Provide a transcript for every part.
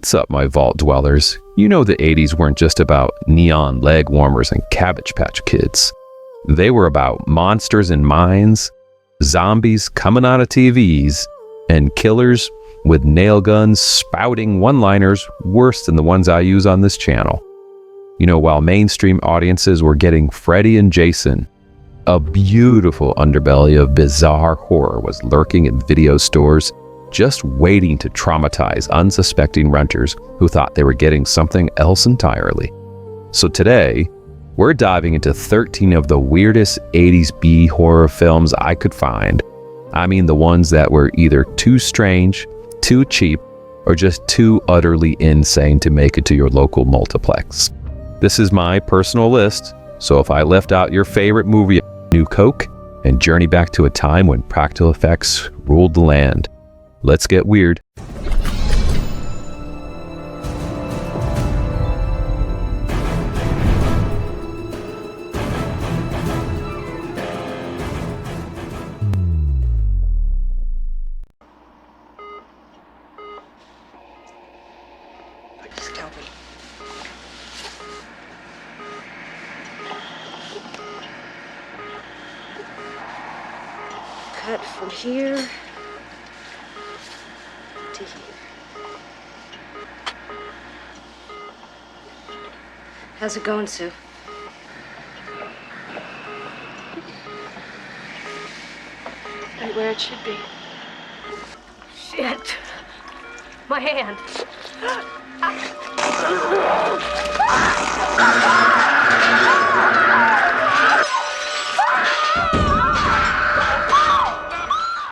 What's up, my vault dwellers? You know the 80s weren't just about neon leg warmers and Cabbage Patch Kids. They were about monsters in mines, zombies coming out of TVs, and killers with nail guns spouting one-liners worse than the ones I use on this channel. You know, while mainstream audiences were getting Freddy and Jason, a beautiful underbelly of bizarre horror was lurking in video stores, just waiting to traumatize unsuspecting renters who thought they were getting something else entirely. So today, we're diving into 13 of the weirdest 80s B horror films I could find. I mean the ones that were either too strange, too cheap, or just too utterly insane to make it to your local multiplex. This is my personal list, so if I left out your favorite movie, New Coke, and journey back to a time when practical effects ruled the land. Let's get weird. Cut from here to here. How's it going, Sue? Right where it should be. Shit! My hand!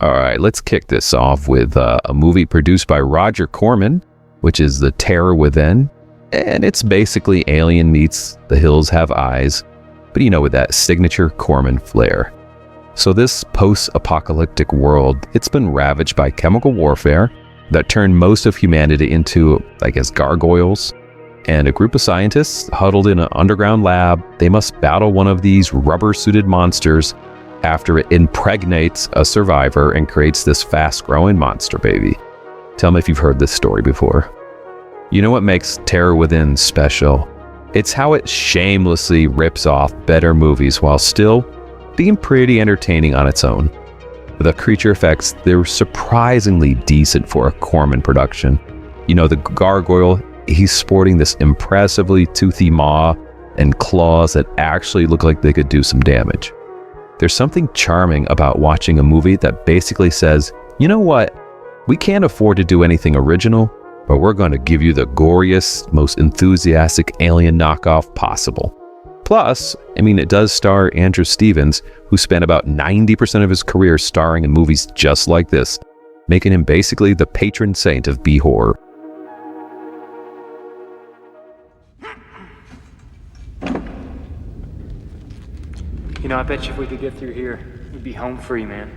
All right, let's kick this off with a movie produced by Roger Corman, which is The Terror Within. And it's basically Alien meets The Hills Have Eyes, but you know, with that signature Corman flair. So this post-apocalyptic world, it's been ravaged by chemical warfare that turned most of humanity into, I guess, gargoyles. And a group of scientists huddled in an underground lab, they must battle one of these rubber-suited monsters after it impregnates a survivor and creates this fast-growing monster baby. Tell me if you've heard this story before. You know what makes Terror Within special? It's how it shamelessly rips off better movies while still being pretty entertaining on its own. The creature effects, they're surprisingly decent for a Corman production. You know, the gargoyle, he's sporting this impressively toothy maw and claws that actually look like they could do some damage. There's something charming about watching a movie that basically says, you know what, we can't afford to do anything original, but we're going to give you the goriest, most enthusiastic alien knockoff possible. Plus, I mean, it does star Andrew Stevens, who spent about 90% of his career starring in movies just like this, making him basically the patron saint of B-horror. You know, I bet you if we could get through here, we'd be home free, man.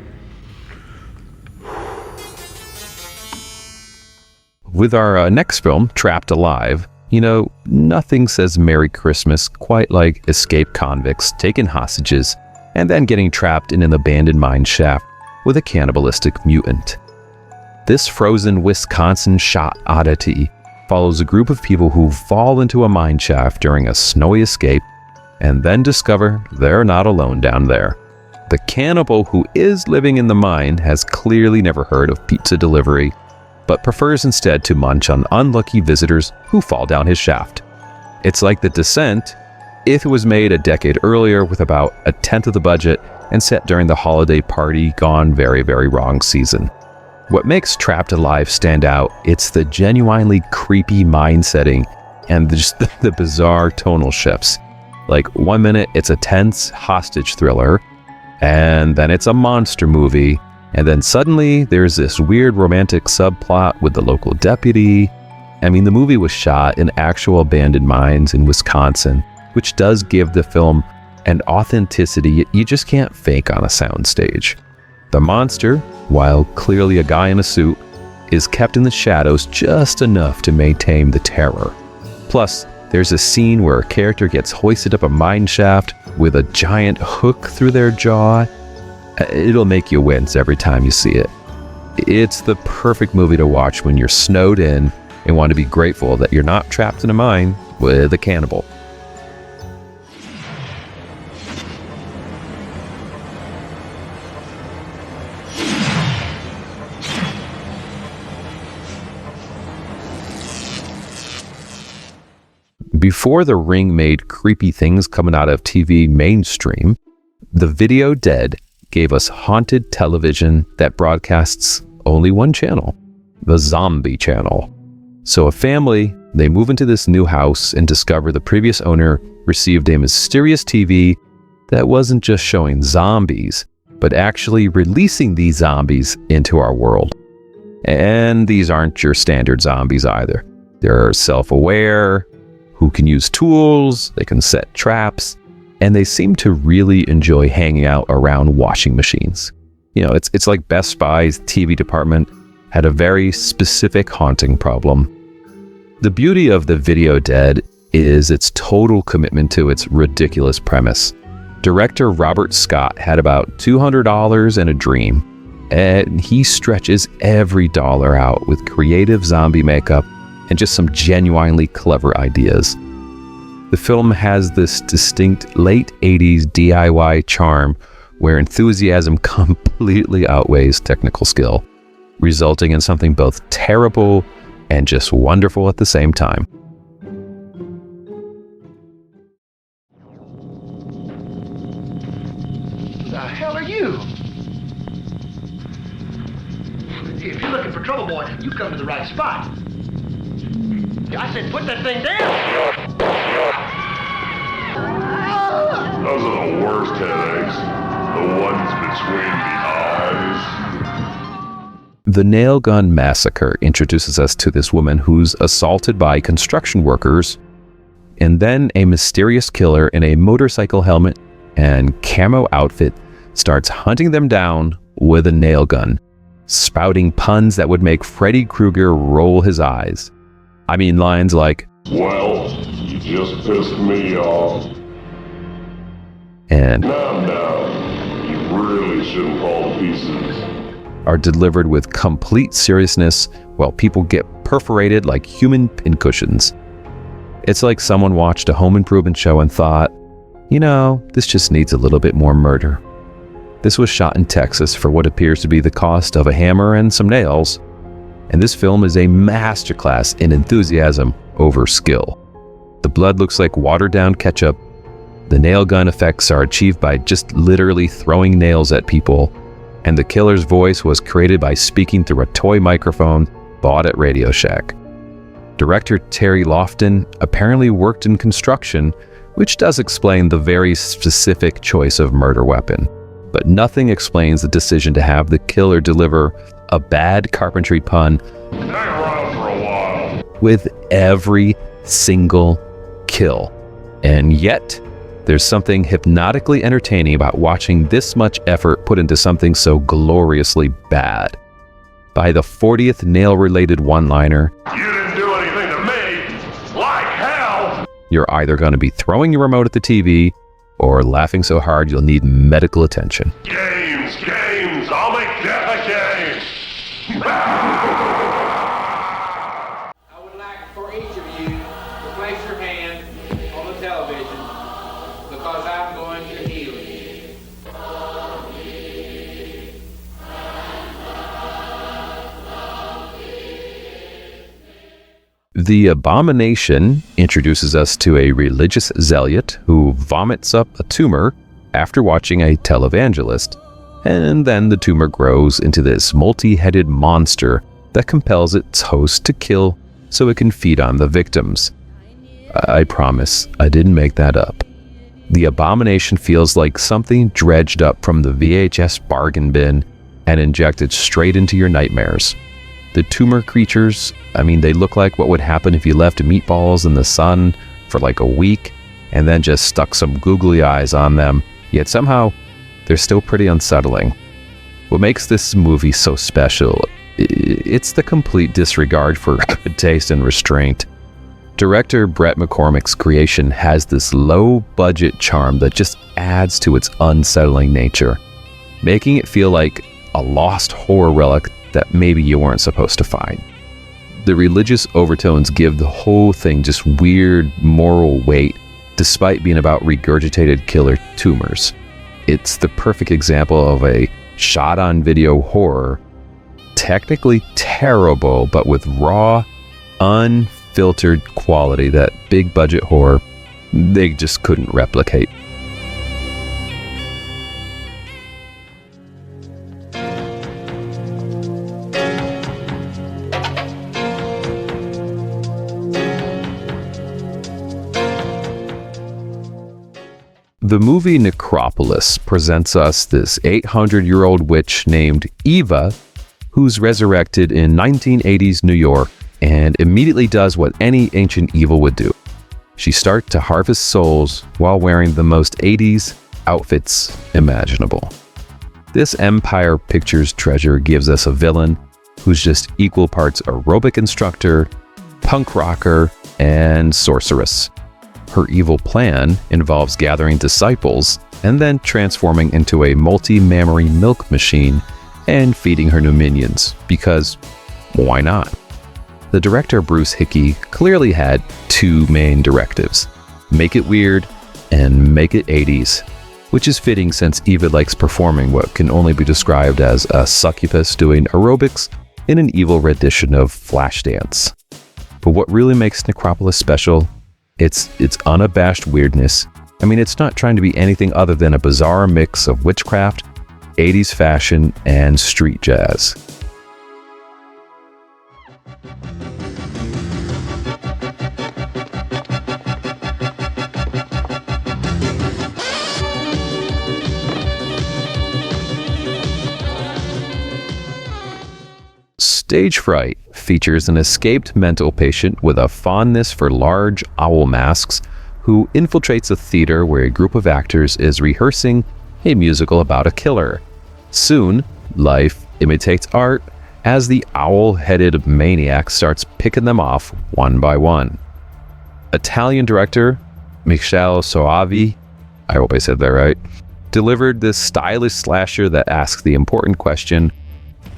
With our next film, Trapped Alive, you know, nothing says Merry Christmas quite like escaped convicts taking hostages and then getting trapped in an abandoned mine shaft with a cannibalistic mutant. This frozen Wisconsin shot oddity follows a group of people who fall into a mine shaft during a snowy escape and then discover they're not alone down there. The cannibal who is living in the mine has clearly never heard of pizza delivery, but prefers instead to munch on unlucky visitors who fall down his shaft. It's like The Descent if it was made a decade earlier with about a tenth of the budget and set during the holiday party gone very, very wrong season. What makes Trapped Alive stand out, it's the genuinely creepy mind setting and just the bizarre tonal shifts. Like 1 minute it's a tense hostage thriller, and then it's a monster movie, and then suddenly there's this weird romantic subplot with the local deputy. I mean, the movie was shot in actual abandoned mines in Wisconsin, which does give the film an authenticity you just can't fake on a soundstage. The monster, while clearly a guy in a suit, is kept in the shadows just enough to maintain the terror. Plus, there's a scene where a character gets hoisted up a mine shaft with a giant hook through their jaw. It'll make you wince every time you see it. It's the perfect movie to watch when you're snowed in and want to be grateful that you're not trapped in a mine with a cannibal. Before The Ring made creepy things coming out of TV mainstream, the Video Dead gave us haunted television that broadcasts only one channel, the Zombie Channel. So a family, they move into this new house and discover the previous owner received a mysterious TV that wasn't just showing zombies, but actually releasing these zombies into our world. And these aren't your standard zombies either. They're self-aware, who can use tools, they can set traps, and they seem to really enjoy hanging out around washing machines. You know, it's like Best Buy's TV department had a very specific haunting problem. The beauty of The Video Dead is its total commitment to its ridiculous premise. Director Robert Scott had about $200 and a dream, and he stretches every dollar out with creative zombie makeup and just some genuinely clever ideas. The film has this distinct late 80s DIY charm where enthusiasm completely outweighs technical skill, resulting in something both terrible and just wonderful at the same time. Who the hell are you? If you're looking for trouble, boy, you come to the right spot. I said put that thing down! Those are the worst headaches. The ones between the eyes. The Nail Gun Massacre introduces us to this woman who's assaulted by construction workers, and then a mysterious killer in a motorcycle helmet and camo outfit starts hunting them down with a nail gun, spouting puns that would make Freddy Krueger roll his eyes. I mean, lines like, "Well, you just pissed me off. and Now, you really shouldn't fall to pieces." are delivered with complete seriousness while people get perforated like human pincushions. It's like someone watched a home improvement show and thought, you know, this just needs a little bit more murder. This was shot in Texas for what appears to be the cost of a hammer and some nails, and this film is a masterclass in enthusiasm over skill. The blood looks like watered-down ketchup. The nail gun effects are achieved by just literally throwing nails at people, and the killer's voice was created by speaking through a toy microphone bought at Radio Shack. Director Terry Lofton apparently worked in construction, which does explain the very specific choice of murder weapon, but nothing explains the decision to have the killer deliver a bad carpentry pun Hang around for a while. with every single kill. And yet, there's something hypnotically entertaining about watching this much effort put into something so gloriously bad. By the 40th nail-related one-liner, You didn't do anything to me. Like hell. you're either going to be throwing your remote at the TV or laughing so hard you'll need medical attention. Games. I'll make death a game. I would like for each of you to place your hand on the television because I'm going to heal you. The Abomination introduces us to a religious zealot who vomits up a tumor after watching a televangelist, and then the tumor grows into this multi-headed monster that compels its host to kill so it can feed on the victims. I promise, I didn't make that up. The Abomination feels like something dredged up from the VHS bargain bin and injected straight into your nightmares. The tumor creatures, they look like what would happen if you left meatballs in the sun for like a week and then just stuck some googly eyes on them, yet somehow they're still pretty unsettling. What makes this movie so special, it's the complete disregard for good taste and restraint. Director Brett McCormick's creation has this low-budget charm that just adds to its unsettling nature, making it feel like a lost horror relic that maybe you weren't supposed to find. The religious overtones give the whole thing just weird moral weight, despite being about regurgitated killer tumors. It's the perfect example of a shot-on-video horror, technically terrible, but with raw, unfiltered quality that big-budget horror, they just couldn't replicate. The movie Necropolis presents us this 800-year-old witch named Eva, who's resurrected in 1980s New York and immediately does what any ancient evil would do. She starts to harvest souls while wearing the most 80s outfits imaginable. This Empire Pictures treasure gives us a villain who's just equal parts aerobic instructor, punk rocker, and sorceress. Her evil plan involves gathering disciples and then transforming into a multi-mammary milk machine and feeding her new minions, because why not? The director Bruce Hickey clearly had two main directives: make it weird and make it 80s, which is fitting since Eva likes performing what can only be described as a succubus doing aerobics in an evil rendition of Flashdance. But what really makes Necropolis special? It's unabashed weirdness. I mean, it's not trying to be anything other than a bizarre mix of witchcraft, 80s fashion, and street jazz. Stagefright features an escaped mental patient with a fondness for large owl masks who infiltrates a theater where a group of actors is rehearsing a musical about a killer. Soon, life imitates art as the owl-headed maniac starts picking them off one by one. Italian director Michele Soavi, I hope I said that right, delivered this stylish slasher that asks the important question: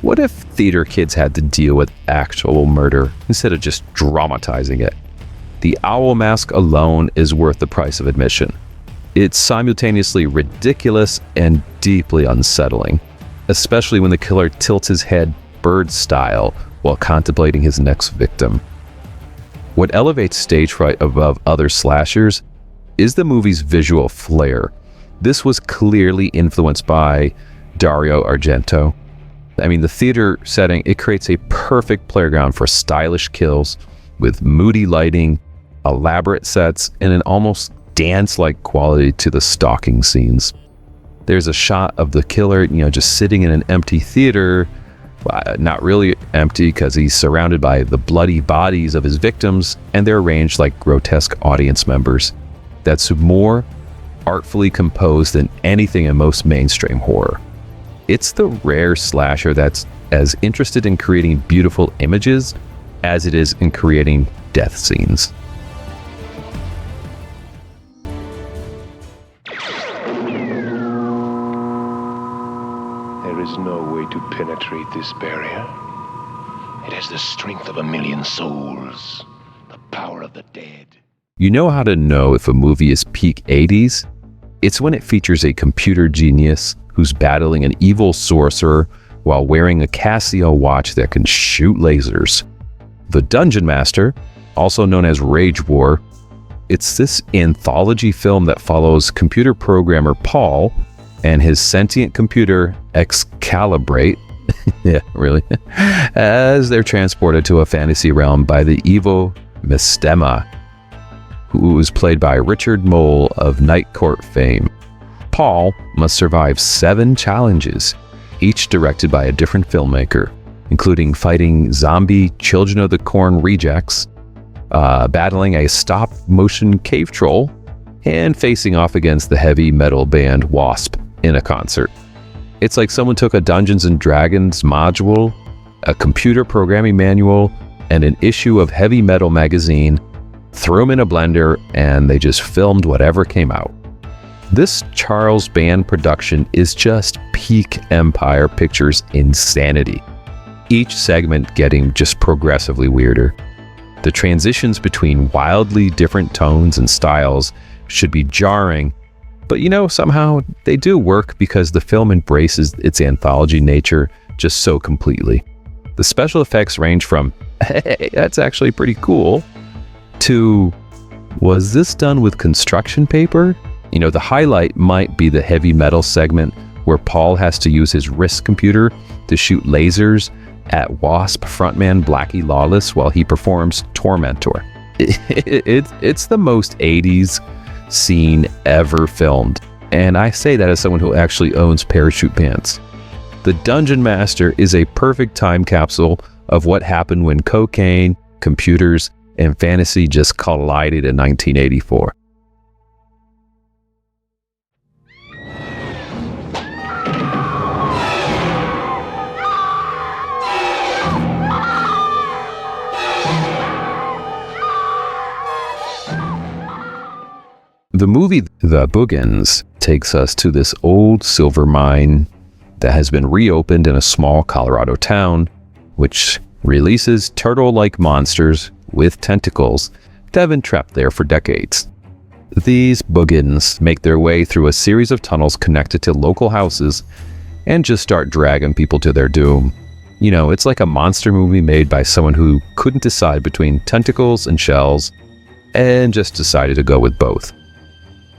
what if theater kids had to deal with actual murder instead of just dramatizing it? The owl mask alone is worth the price of admission. It's simultaneously ridiculous and deeply unsettling, especially when the killer tilts his head bird style while contemplating his next victim. What elevates Stagefright above other slashers is the movie's visual flair. This was clearly influenced by Dario Argento. I mean, the theater setting, it creates a perfect playground for stylish kills with moody lighting, elaborate sets, and an almost dance-like quality to the stalking scenes. There's a shot of the killer, just sitting in an empty theater, not really empty because he's surrounded by the bloody bodies of his victims, and they're arranged like grotesque audience members. That's more artfully composed than anything in most mainstream horror. It's the rare slasher that's as interested in creating beautiful images as it is in creating death scenes. There is no way to penetrate this barrier. It has the strength of 1,000,000 souls, the power of the dead. You know how to know if a movie is peak 80s? It's when it features a computer genius who's battling an evil sorcerer while wearing a Casio watch that can shoot lasers. The Dungeonmaster, also known as Rage War, it's this anthology film that follows computer programmer Paul and his sentient computer Excalibrate, yeah, really, as they're transported to a fantasy realm by the evil Mistema, who was played by Richard Mole of Night Court fame. Paul must survive 7 challenges, each directed by a different filmmaker, including fighting zombie Children of the Corn rejects, battling a stop-motion cave troll, and facing off against the heavy metal band Wasp in a concert. It's like someone took a Dungeons & Dragons module, a computer programming manual, and an issue of Heavy Metal magazine, threw them in a blender, and they just filmed whatever came out. This Charles Band production is just peak Empire Pictures insanity. each segment getting just progressively weirder. The transitions between wildly different tones and styles should be jarring, but somehow they do work because the film embraces its anthology nature just so completely. The special effects range from, hey, that's actually pretty cool, to, was this done with construction paper? The highlight might be the heavy metal segment where Paul has to use his wrist computer to shoot lasers at Wasp frontman Blackie Lawless while he performs Tormentor. It's the most 80s scene ever filmed, and I say that as someone who actually owns parachute pants. The Dungeonmaster is a perfect time capsule of what happened when cocaine, computers, and fantasy just collided in 1984. The movie The Boogens takes us to this old silver mine that has been reopened in a small Colorado town, which releases turtle-like monsters with tentacles that have been trapped there for decades. These Boogens make their way through a series of tunnels connected to local houses and just start dragging people to their doom. It's like a monster movie made by someone who couldn't decide between tentacles and shells and just decided to go with both.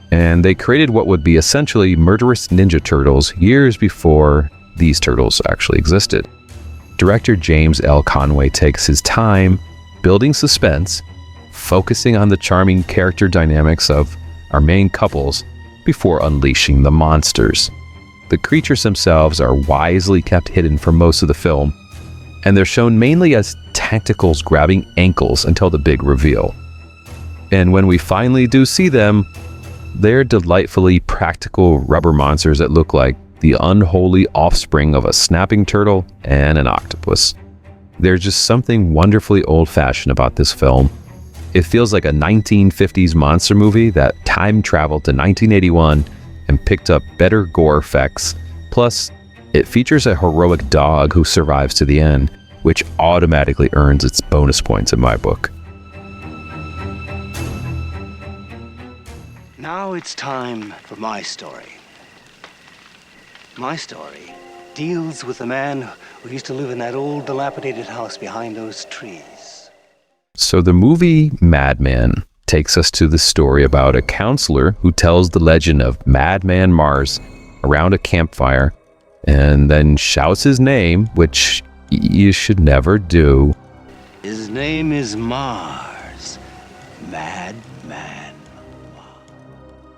And they created what would be essentially murderous Ninja Turtles years before these turtles actually existed. Director James L. Conway takes his time building suspense, focusing on the charming character dynamics of our main couples before unleashing the monsters. The creatures themselves are wisely kept hidden for most of the film, and they're shown mainly as tentacles grabbing ankles until the big reveal. And when we finally do see them, they're delightfully practical rubber monsters that look like the unholy offspring of a snapping turtle and an octopus. There's just something wonderfully old-fashioned about this film. It feels like a 1950s monster movie that time traveled to 1981 and picked up better gore effects. Plus, it features a heroic dog who survives to the end, which automatically earns its bonus points in my book. Now it's time for my story. My story deals with a man who used to live in that old dilapidated house behind those trees. So the movie Madman takes us to the story about a counselor who tells the legend of Madman Mars around a campfire and then shouts his name, which you should never do. His name is Mars. Madman.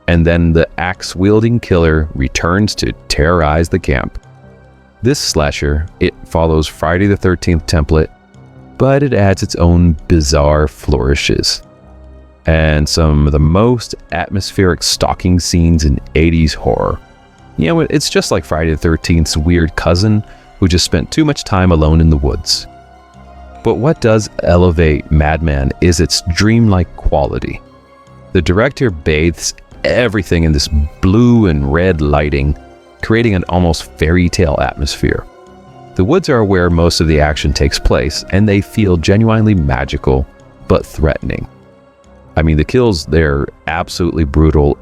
And then the axe-wielding killer returns to terrorize the camp. This slasher, it follows Friday the 13th template, but it adds its own bizarre flourishes. And some of the most atmospheric stalking scenes in 80s horror. It's just like Friday the 13th's weird cousin who just spent too much time alone in the woods. But what does elevate Madman is its dreamlike quality. The director bathes everything in this blue and red lighting, creating an almost fairy tale atmosphere. The woods are where most of the action takes place, and they feel genuinely magical, but threatening. I mean, the kills, they're absolutely brutal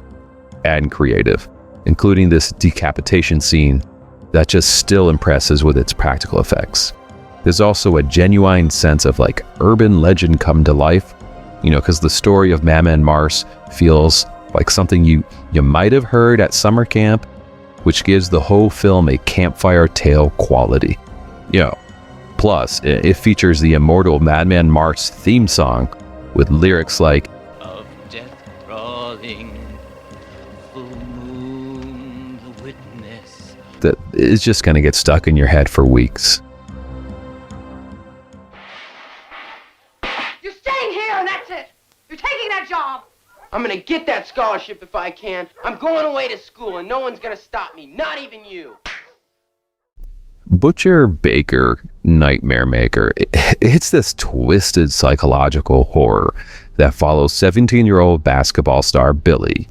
and creative, including this decapitation scene that just still impresses with its practical effects. There's also a genuine sense of urban legend come to life, because the story of Madman Mars feels like something you might have heard at summer camp, which gives the whole film a campfire tale quality. Plus, it features the immortal Madman Mars theme song with lyrics like, "Of death crawling, full moon the witness." That is just going to get stuck in your head for weeks. You're staying here, and that's it. You're taking that job. I'm gonna get that scholarship if I can. I'm going away to school and no one's gonna stop me, not even you. Butcher Baker Nightmare Maker, it's this twisted psychological horror that follows 17-year-old basketball star Billy,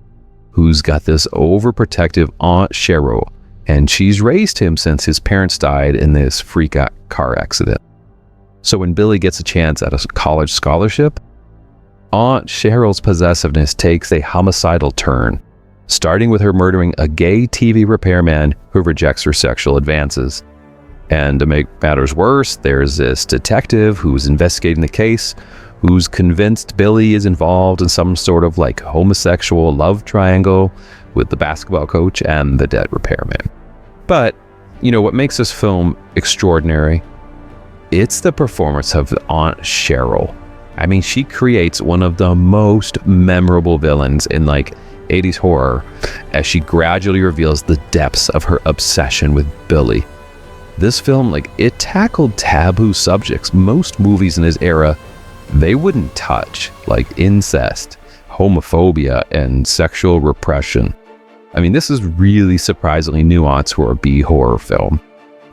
who's got this overprotective Aunt Cheryl and she's raised him since his parents died in this freak car accident. So when Billy gets a chance at a college scholarship, Aunt Cheryl's possessiveness takes a homicidal turn, starting with her murdering a gay TV repairman who rejects her sexual advances. And to make matters worse, there's this detective who's investigating the case, who's convinced Billy is involved in some sort of like homosexual love triangle with the basketball coach and the dead repairman. But, you know, what makes this film extraordinary? It's the performance of Aunt Cheryl. I mean, she creates one of the most memorable villains in like 80s horror as she gradually reveals the depths of her obsession with Billy. This film, like, it tackled taboo subjects most movies in this era they wouldn't touch, like incest, homophobia, and sexual repression. I mean, this is really surprisingly nuanced for a B horror film.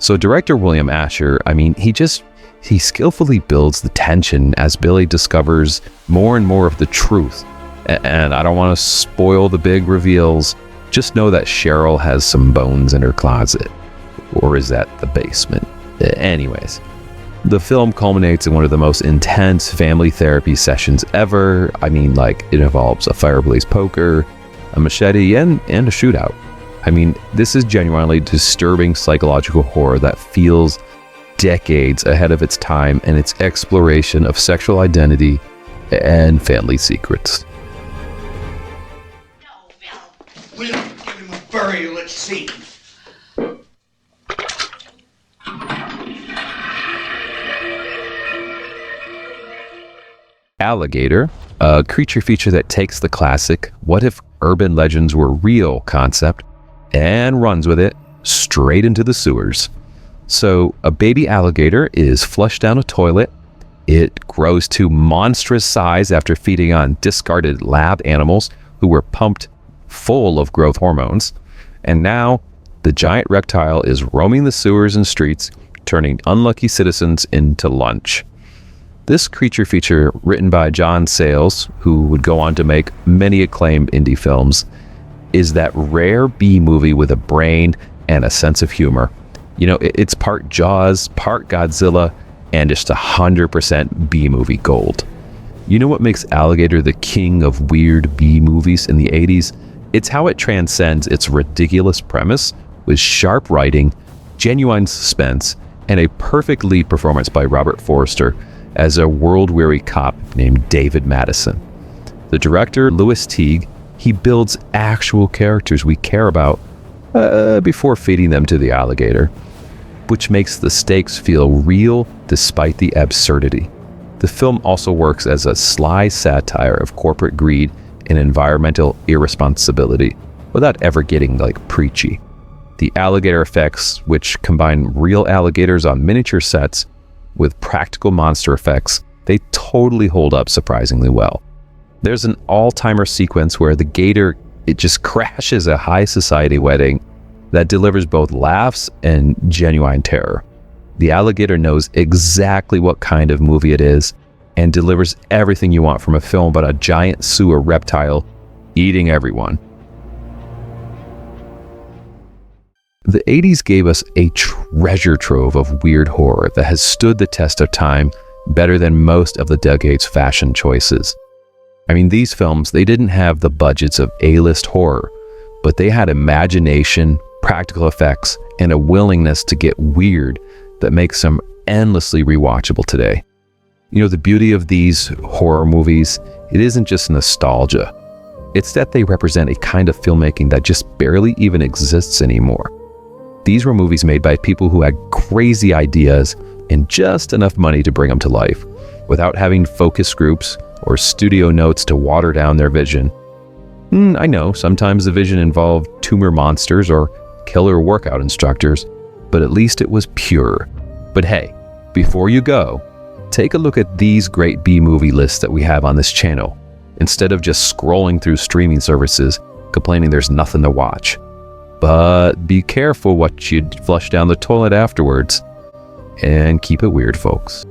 So director William Asher, I mean, he skillfully builds the tension as Billy discovers more and more of the truth. And I don't want to spoil the big reveals, just know that Cheryl has some bones in her closet. Or is that the basement? Anyways, the film culminates in one of the most intense family therapy sessions ever. I mean, like, it involves a fireblaze poker, a machete, and a shootout. I mean, this is genuinely disturbing psychological horror that feels decades ahead of its time in its exploration of sexual identity and family secrets. We'll give him a burial at sea. Alligator, a creature feature that takes the classic "what if urban legends were real" concept and runs with it straight into the sewers. So a baby alligator is flushed down a toilet. It grows to monstrous size after feeding on discarded lab animals who were pumped full of growth hormones. And now the giant reptile is roaming the sewers and streets, turning unlucky citizens into lunch. This creature feature, written by John Sayles, who would go on to make many acclaimed indie films, is that rare B movie with a brain and a sense of humor. You know, it's part Jaws, part Godzilla, and just 100% B movie gold. You know what makes Alligator the king of weird B movies in the 80s? It's how it transcends its ridiculous premise with sharp writing, genuine suspense, and a perfect lead performance by Robert Forster as a world-weary cop named David Madison. The director, Louis Teague, he builds actual characters we care about before feeding them to the alligator, which makes the stakes feel real despite the absurdity. The film also works as a sly satire of corporate greed and environmental irresponsibility without ever getting like preachy. The alligator effects, which combine real alligators on miniature sets with practical monster effects, they totally hold up surprisingly well. There's an all-timer sequence where the gator, it just crashes a high society wedding that delivers both laughs and genuine terror. The alligator knows exactly what kind of movie it is and delivers everything you want from a film about a giant sewer reptile eating everyone. The 80s gave us a treasure trove of weird horror that has stood the test of time better than most of the decade's fashion choices. I mean, these films, they didn't have the budgets of A-list horror, but they had imagination, practical effects, and a willingness to get weird that makes them endlessly rewatchable today. You know, the beauty of these horror movies, it isn't just nostalgia. It's that they represent a kind of filmmaking that just barely even exists anymore. These were movies made by people who had crazy ideas and just enough money to bring them to life, without having focus groups or studio notes to water down their vision. I know, sometimes the vision involved tumor monsters or killer workout instructors, but at least it was pure. But hey, before you go, take a look at these great B-movie lists that we have on this channel, instead of just scrolling through streaming services complaining there's nothing to watch. But be careful what you flush down the toilet afterwards, and keep it weird, folks.